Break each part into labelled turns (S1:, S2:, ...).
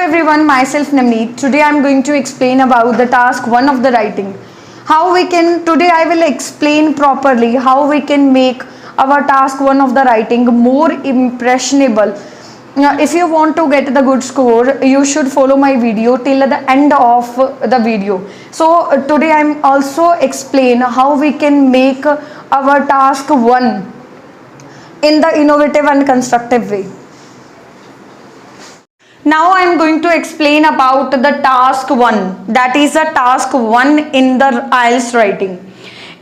S1: everyone, myself Namneet. Today I am going to explain about the task 1 of the writing. Today I will explain properly how we can make our task 1 of the writing more impressionable. Now, if you want to get the good score, you should follow my video till the end of the video. So today I am also explain how we can make our task 1 in the innovative and constructive way. Now I am going to explain about the task 1, that is the task 1 in the IELTS writing.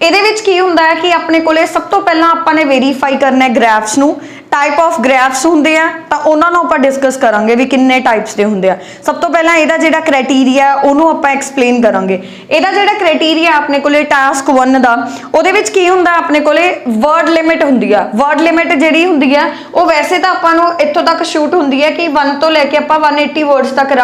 S1: ਇਹਦੇ ਵਿੱਚ ਕੀ ਹੁੰਦਾ ਹੈ ਕਿ ਆਪਣੇ ਕੋਲੇ ਸਭ ਤੋਂ ਪਹਿਲਾਂ ਆਪਾਂ ਨੇ ਵੈਰੀਫਾਈ ਕਰਨਾ ਹੈ ਗ੍ਰਾਫਸ ਨੂੰ। टाइप ऑफ ग्राफ्स होंगे तो उन्होंने आप डिस्कस करांगे भी किन्ने टाइप्स के होंगे। सब तो पहला ਇਹਦਾ ਜਿਹੜਾ क्राइटेरिया ਉਹਨੂੰ ਆਪਾਂ एक्सप्लेन करांगे। ਇਹਦਾ ਜਿਹੜਾ क्राइटेरिया ਆਪਣੇ ਕੋਲੇ टास्क 1 ਦਾ ਉਹਦੇ ਵਿੱਚ ਕੀ ਹੁੰਦਾ ਆਪਣੇ ਕੋਲੇ वर्ड लिमिट ਹੁੰਦੀ ਆ। वर्ड लिमिट ਜਿਹੜੀ ਹੁੰਦੀ ਆ ਉਹ ਵੈਸੇ ਤਾਂ ਆਪਾਂ ਨੂੰ ਇੱਥੋਂ ਤੱਕ ਸ਼ੂਟ ਹੁੰਦੀ ਹੈ ਕਿ 1 ਤੋਂ ਲੈ ਕੇ ਆਪਾਂ 180 वर्ड्स तक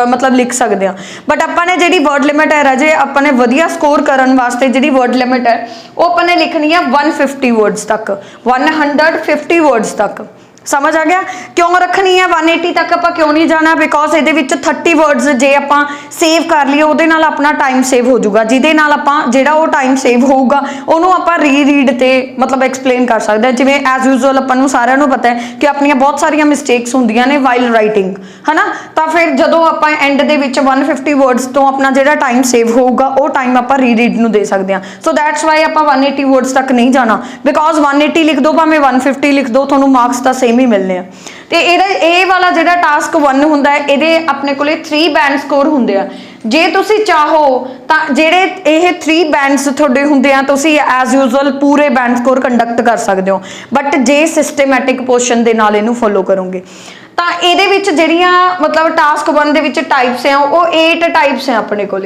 S1: मतलब लिख सकते हैं, बट ਆਪਾਂ ने ਜਿਹੜੀ वर्ड लिमिट है राजे ਆਪਾਂ ने ਵਧੀਆ ਸਕੋਰ ਕਰਨ ਵਾਸਤੇ ਜਿਹੜੀ वर्ड लिमिट है ਉਹ ਆਪਾਂ ने लिखनी है 150 वर्ड्स तक, 150 वर्ड्स तक। समझ आ गया क्यों रखनी है 180 तक आप क्यों नहीं जाना, बिकॉज ये 30 वर्ड्स जे आप सेव कर लिए ਉਹਦੇ ਨਾਲ अपना टाइम सेव हो जाऊगा, ਜਿਹਦੇ ਨਾਲ ਆਪਾਂ ਜਿਹੜਾ ਉਹ टाइम सेव होगा ਉਹਨੂੰ ਆਪਾਂ रीड ਤੇ मतलब एक्सप्लेन कर सकते हैं। जिवें एज यूजुअल ਆਪਾਂ ਨੂੰ ਸਾਰਿਆਂ ਨੂੰ पता है कि ਆਪਣੀਆਂ बहुत ਸਾਰੀਆਂ मिस्टेक्स ਹੁੰਦੀਆਂ ਨੇ ਵਾਈਲ ਰਾਈਟਿੰਗ, है ना। ਤਾਂ ਫਿਰ ਜਦੋਂ ਆਪਾਂ ਐਂਡ ਦੇ ਵਿੱਚ 150 वर्ड्स ਤੋਂ ਆਪਣਾ ਜਿਹੜਾ टाइम सेव होगा ਉਹ टाइम ਆਪਾਂ रीड ਨੂੰ ਦੇ ਸਕਦੇ ਹਾਂ। सो दैट्स वाई ਆਪਾਂ 180 वर्ड्स तक नहीं जाना, बिकॉज 180 लिख दो भावें 150 लिख दो ਤੁਹਾਨੂੰ मार्क्स ਤਾਂ सेम ही मिलने हैं। तो ये वाला जो टास्क 1 होंगे ये अपने को 3 बैंड स्कोर होंगे। जे तुसी चाहो तो जेडे ये 3 बैंड्स थोड़े होंगे तुसी एज यूजुअल पूरे बैंड स्कोर कंडक्ट कर सकते हो, बट जे सिस्टमैटिक पोर्शन के नाल इनू फॉलो करोगे तो ये मतलब टास्क 1 दे विच टाइप्स हैं वो 8 टाइप्स हैं अपने को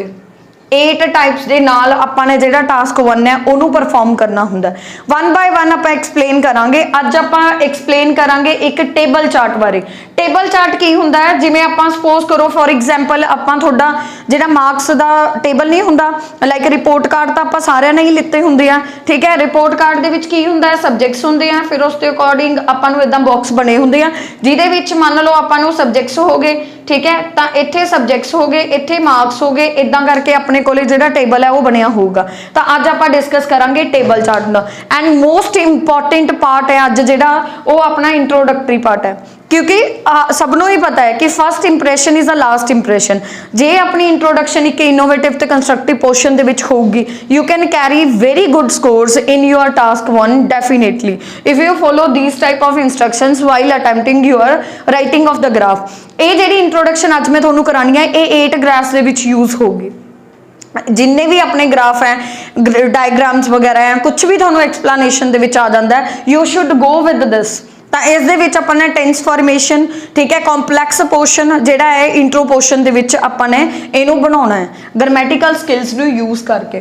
S1: 8 टाइप्स के नाल आपाने जिहड़ा टास्क 1 है उन्होंने परफॉर्म करना हुंदा। 1 बाय 1 आप एक्सप्लेन करांगे। अज आप एक्सप्लेन करांगे एक टेबल चार्ट बारे। टेबल चार्ट की हुंदा है, जिवें आप सपोज करो फॉर एग्जाम्पल आप थोड़ा जिहड़ा मार्क्स का टेबल नहीं हुंदा, लाइक रिपोर्ट कार्ड तो आप सारिਆਂ ने ही लिते हुंदे आ, ठीक है। रिपोर्ट कार्ड दे विच की हुंदा है सब्जैक्ट्स हुंदे आ, फिर उसके अकॉर्डिंग आपां नूं इदां बॉक्स बने हुंदे आ जिहदे विच मान लो आपां नूं सब्जैक्ट्स हो गए, ठीक है, तो इत्थे सब्जैक्ट्स हो गए, इत्थे मार्क्स हो गए, इदां करके अपने कोले जिहड़ा टेबल है वो बनया होगा। तो अज आप डिस्कस करांगे टेबल चार्ट का। एंड मोस्ट इंपॉर्टेंट पार्ट है अज जिहड़ा वो अपना इंट्रोडक्टरी पार्ट है, क्योंकि सबनों ही पता है कि first impression is the last impression. जे अपनी इंट्रोडक्शन एक इनोवेटिव ते कंस्ट्रक्टिव पोर्शन दे विच होगी you can carry very good scores in your task 1 definitely if you follow these type of instructions while attempting your writing of the graph. ये जिहड़ी introduction अज मैं तुहानूं करानी है ये 8 ग्राफ्स दे विच यूज होगी। जिन्ने भी अपने ग्राफ हैं डायग्राम्स वगैरह हैं कुछ भी थोड़ा एक्सप्लेनेशन दे विच आ जाता है, you should go with this. तो इस दे विच अपने टेंस फॉर्मेशन, ठीक है, कॉम्पलैक्स पोर्शन जिहड़ा है इंट्रो पोर्शन दे विच अपने इनू बनाना है ग्रामेटिकल स्किल्स नू यूज करके।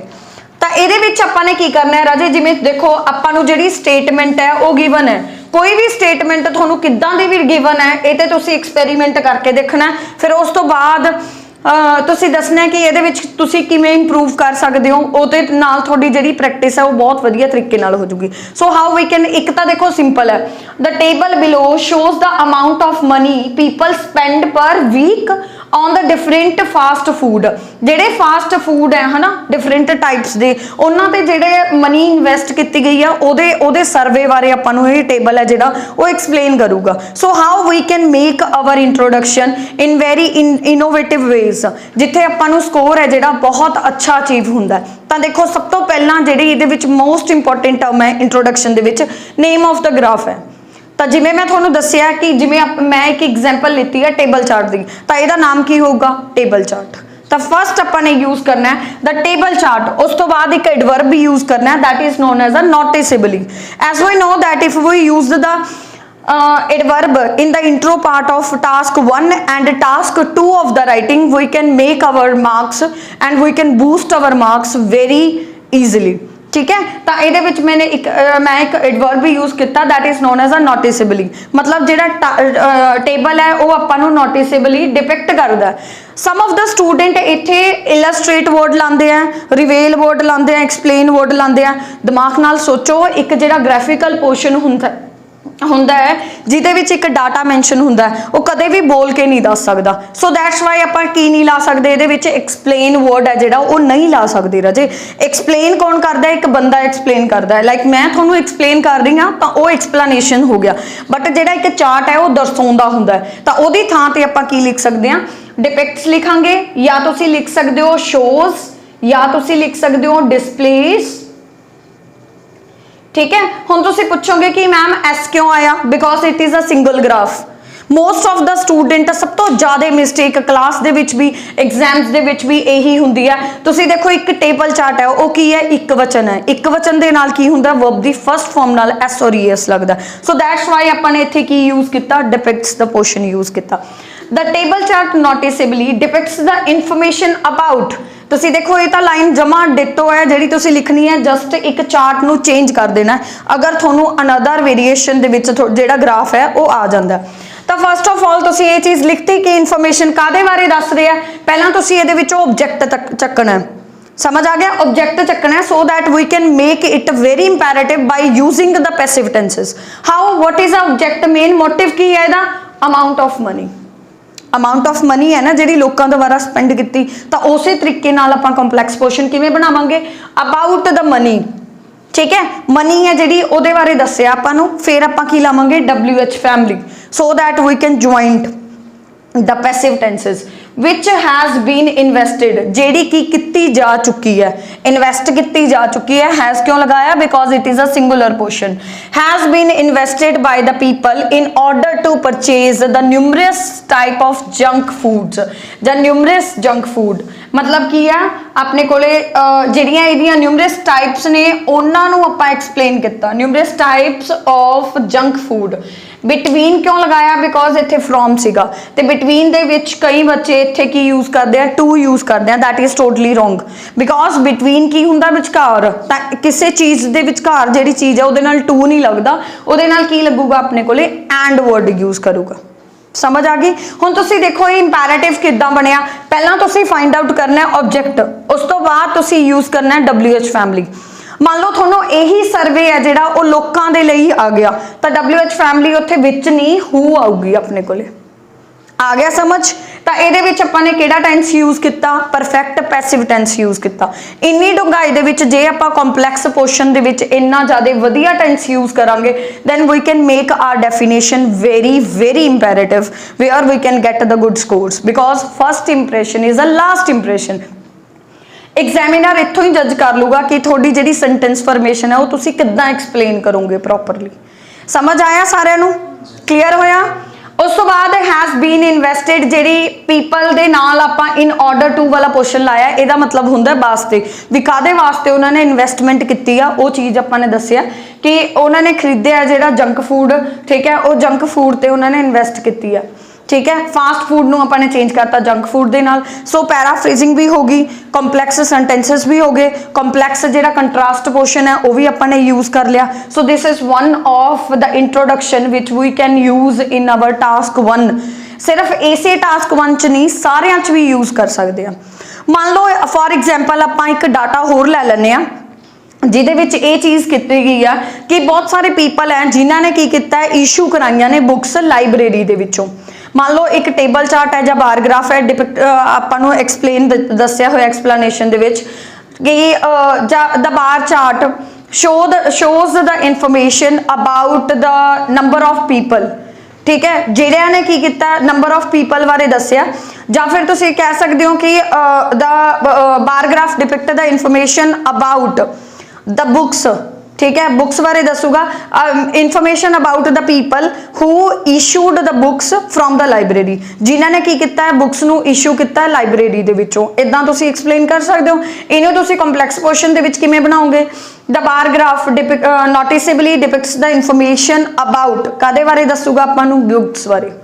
S1: तो ये अपने की करना है राजे, जिवें देखो आपां नू जिहड़ी स्टेटमेंट है वो गिवन है, कोई भी स्टेटमेंट तुहानू किद्दां दी भी गिवन है ये तो तुसीं एक्सपेरीमेंट करके देखना, फिर उस तो बाद तुसीं दसना है कि ये तुसीं किवें इंप्रूव कर सकते हो, उहदे नाल तुहाडी जिहड़ी प्रैक्टिस है वो बहुत वधिया तरीके नाल हो जूगी। सो हाउ वी कैन, एक तो देखो सिंपल है, the table below shows the amount of money people spend per week on the different fast food. जिहड़े फास्ट फूड है ना डिफरेंट टाइप्स दे उन्हां ते जिहड़े मनी इन्वेस्ट की गई है ओदे सर्वे बारे आपां नूं ये टेबल है जिहड़ा वो एक्सप्लेन करूगा। So how we can make our introduction in very innovative ways, जिथे आपां नूं स्कोर है जिहड़ा बहुत अच्छा अचीव हुंदा है। तो देखो सब तो पहला जिहड़ी इहदे विच मोस्ट इंपोर्टेंट टर्म है introduction they which name of the graph है। तो जिमें मैं थोड़ा दसिया कि जिमें मैं एक एग्जाम्पल लीती है टेबल चार्ट की, तो यदा नाम की होगा टेबल चार्ट। तो फर्स्ट अपने यूज करना है द टेबल चार्ट, उस तो बाद एक एडवर्ब भी यूज करना है that is known as a noticeably. As we know that if we use the adverb in the intro part of task 1 and task 2 of the writing we can make our marks and we can boost our marks very easily, ठीक है। तो ये मैंने मैं एक adverb भी use किया that is known as a noticeably, मतलब जिहड़ा टेबल है वो आपां नूं नोटिसेबली डिपिक्ट करदा है। सम ऑफ द स्टूडेंट इत्थे इलस्ट्रेट वर्ड लाते हैं, रिवेल वर्ड लाते हैं, एक्सप्लेन वर्ड लाते हैं। दिमाग नाल सोचो एक जिहड़ा ग्राफिकल पोर्शन हुंदा ਹੁੰਦਾ है जिहदे विच एक डाटा मैंशन हुंदा है वो कदे भी बोल के नहीं दस सकदा सो दैट्स वाई आपां की नहीं ला सकदे इहदे विच एक्सप्लेन वर्ड है जिहड़ा वो नहीं ला सकदे राजे एक्सप्लेन कौन करदा है एक बंदा एक्सप्लेन करदा है लाइक मैं तुहानूं एक्सप्लेन कर रही हां तां वो एक्सप्लेनेशन हो गया बट जिहड़ा एक चार्ट है वो दर्शाउंदा हुंदा है तां ओहदी थां ते आपां की लिख सकदे हां डिपिक्ट्स लिखांगे या तुसीं लिख सकदे हो शोज या तुसीं लिख सकदे हो डिस्प्लेस ठीक है हुण तुसीं पुछोगे कि मैम एस क्यों आया because it is a single graph most of the student सब तो ज़्यादा मिसटेक क्लास दे विच भी एग्जाम्स दे विच भी यही हुंदी है तुसीं देखो एक टेबल चार्ट है वो की है एक वचन है एक वचन दे नाल की हुंदा वर्ब दी फर्स्ट फॉर्म नाल एस और ईएस लगदा सो दैट्स वाई आपां ने इत्थे की यूज़ किया डिपिक्ट्स द पोर्शन यूज़ किया the table chart noticeably depicts the information about तुसीं देखो ये तो लाइन जमा डिटो है जिहड़ी तुसीं लिखनी है जस्ट एक चार्ट नूं चेंज कर देना है अगर तुहानूं अनदर वेरीएशन दे विच जिहड़ा ग्राफ है वो आ जांदा तो फर्स्ट ऑफ ऑल तुसीं ये चीज़ लिखती कि इन्फॉर्मेशन कादे बारे दस रहे हैं पहलां तुसीं इहदे विचों ऑब्जेक्ट चक्कना है समझ आ गया ऑब्जेक्ट चक्कना है so that we can make it very imperative by using the passive tenses how what is object main motive की है इहदा amount of money amount of money है ना जी लोगों द्वारा स्पेंड की तो उस तरीके आप कंपलैक्स पोर्शन किवें बनावांगे अबाउट द मनी ठीक है मनी है जी उहदे बारे दस्सिया आपां फिर आपां की लावांगे WH family so that we can joint the passive tenses which has been invested जेड़ी की किती जा चुकी है इन्वेस्ट की जा चुकी है हैज़ क्यों लगाया because it is a singular portion has been invested by the people in order to purchase the numerous type of junk foods the numerous junk food मतलब की है अपने कोले ਜਿਹੜੀਆਂ ਇਹਦੀਆਂ न्यूमरस टाइप्स ने ਉਹਨਾਂ ਨੂੰ ਆਪਾਂ एक्सप्लेन किया numerous types of junk food between क्यों लगाया बिकॉज इत्थे फ्रॉम सीगा ते बिटवीन दे विच कई बच्चे इत्थे की यूज़ करते हैं टू यूज़ करते हैं that is totally wrong because between की हुंदा विचकार तां किसी चीज़ दे विचकार जिहड़ी चीज़ है उहदे नाल टू नहीं लगदा उहदे नाल की लगूगा अपने कोले एंड वर्ड यूज़ करूगा समझ आ गई हुण तुसीं देखो ये इंपैरेटिव किद्दां बनिया पहलां तुसीं फाइंड आउट करना है ऑब्जेक्ट उस तो बाद तुसीं यूज़ करना है WH फैमिली मान लो थोनों यही सर्वे है जिहड़ा वो लोकां दे लई आ गया तो WH फैमिली उत्थे विच नहीं हू आऊगी अपने कोले आ गया समझ तो ये आपां ने किहड़ा टेंस यूज़ किया परफेक्ट पैसिव टेंस यूज़ किया इन्नी डूंघाई दे विच जे आपां कॉम्पलैक्स पोर्शन दे विच इन्ना ज़्यादा वधिया टेंस यूज़ करांगे than we can make our definition very very imperative where we can get the good scores because first impression is a last impression examiner इत्थों ही जज कर लूगा कि थोड़ी जी सेंटेंस फॉर्मेशन है वो तुसीं किद्दां एक्सप्लेन करोगे प्रॉपरली समझ आया सारिਆਂ ਨੂੰ क्लीयर होया उस तो बाद हैज़ बीन इन्वेस्टेड जी पीपल के नाल आपां इन ऑर्डर टू वाला पोर्शन लाया ਇਹਦਾ मतलब हुंदा वास्ते भी कादे वास्ते उन्होंने इन्वेस्टमेंट की आ वो चीज़ आपां ने दस्सिया कि उन्होंने खरीदया जिहड़ा जंक फूड ठीक है वो जंक फूड ते उन्होंने इन्वेस्ट की है ठीक है फास्ट फूड नूं आपां ने चेंज करता जंक फूड दे नाल सो पैराफ्रेजिंग भी होगी कॉम्पलैक्स सेंटेंसेस भी हो गए कॉम्पलैक्स जिहड़ा कंट्रास्ट पोर्शन है वो भी आपां ने यूज़ कर लिया so this is one of the introduction which we can use in our task 1 सिर्फ इसे टास्क 1 च नहीं सारियां च भी यूज़ कर सकते हैं मान लो फॉर एग्जाम्पल आपां एक डाटा होर लै लैंदे आ जिहदे विच ये चीज़ की गई है कि बहुत सारे पीपल हैं जिन्हों ने की किया है इशू कराइया ने बुक्स लाइब्रेरी दे विचों मान लो एक टेबल चार्ट है या बार ग्राफ है डिपिक्ट आपां एक्सप्लेन दस्सिया होया एक्सप्लेनेशन दे विच कि the bar chart shows the information about the number of people ठीक है जिहड़ियां ने की किया नंबर ऑफ पीपल बारे दस्सिया या फिर तुसीं कह सकते हो कि the bar graph depict the information about the books ठीक है बुक्स बारे दसूगा information about the people who issued the books from the library जिन्हों ने की किया है बुक्स नू इशू किया लाइब्रेरी दे विचों इदां तुसीं एक्सप्लेन कर सकते हो इन्हों तुसीं कॉम्पलैक्स पोर्शन दे विच किवें बनाओगे the bar graph noticeably depicts the information about कादे बारे दसूगा आपां नू बुक्स बारे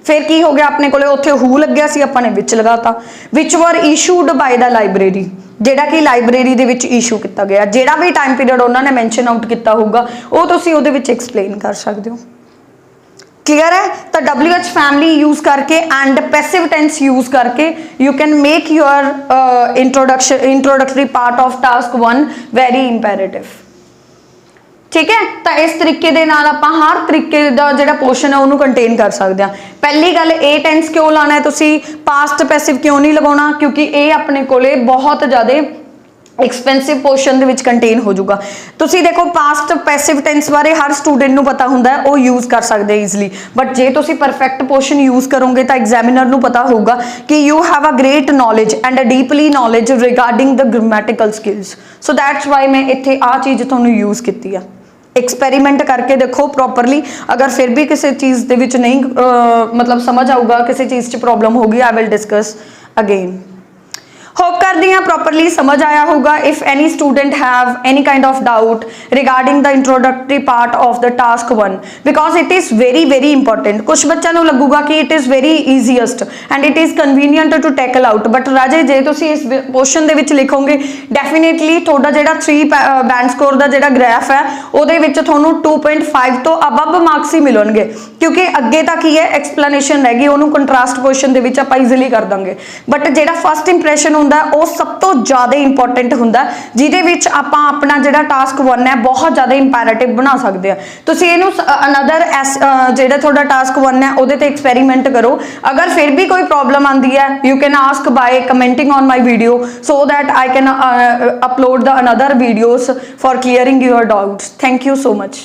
S1: फिर की हो गया अपने कोले उत्थे हू लग्या सी आपां ने विच लगाता which were issued by the library जिहड़ा कि लाइब्रेरी दे विच इशू किया गया जिहड़ा भी टाइम पीरियड उन्होंने मैंशन आउट किया होगा वो तुसीं उहदे विच एक्सप्लेन कर सकते हो क्लियर है तो WH फैमिली यूज़ करके एंड पैसिव टेंस यूज़ करके you can make your introductory part of task 1 very imperative ठीक है। तो इस तरीके दे नाल आपां हर तरीके दा जिहड़ा पोर्शन है उहनूं कंटेन कर सकते हैं। पहली गल ए टेंस क्यों लाना है तुसीं, पास्ट पैसिव क्यों नहीं लगाउणा, क्योंकि ये अपने कोले बहुत ज़्यादा expensive portion they which contain हो जाऊगा। तुसीं देखो पास्ट पैसिव टेंस बारे हर स्टूडेंट नूं पता हुंदा है, वो यूज़ कर सकते ईजली, बट जे तुसीं परफेक्ट पोर्शन यूज़ करोगे तो एग्जामिनर नूं पता होगा कि you have a great knowledge and a deeply knowledge regarding the grammatical skills. So that's why मैं इत्थे आ चीज़ तुहानूं यूज़ कीती है। एक्सपैरीमेंट करके देखो प्रॉपरली, अगर फिर भी किसी चीज़ दे विच नहीं मतलब समझ आऊगा, किसी चीज़ च प्रॉब्लम होगी, I will discuss again. Hope करती हैं प्रॉपरली समझ आया होगा। If any student have any kind of doubt regarding the introductory part of the task 1, because it is very important. कुछ बच्चों को लगूगा कि it is very easiest and it is convenient to tackle out, but राजे जे तुसीं इस portion दे विच लिखोगे डेफिनेटली तुहाडा जिहड़ा 3 बैंड स्कोर का जिहड़ा ग्राफ है उहदे विच तुहानूं 2.5 तो अबव मार्क्स ही मिलणगे, क्योंकि अगे तक ही है एक्सप्लेनेशन रह गई, उहनूं कंट्रास्ट क्वेश्चन दे विच आपां ईजिली कर दांगे। बट जिहड़ा फस्ट इंप्रैशन वो सब तो ज़्यादा इंपॉर्टेंट होंदा, जिहदे विच आपां अपना जिहड़ा टास्क 1 है बहुत ज़्यादा इंपैरेटिव बना सकते हैं। तुसीं इहनूं अनदर जिहड़ा तुहाडा टास्क 1 है उहदे ते एक्सपैरीमेंट करो। अगर फिर भी कोई प्रॉब्लम आती है you can ask by commenting on my video so that I can upload the another videos for clearing your doubts. Thank you so much.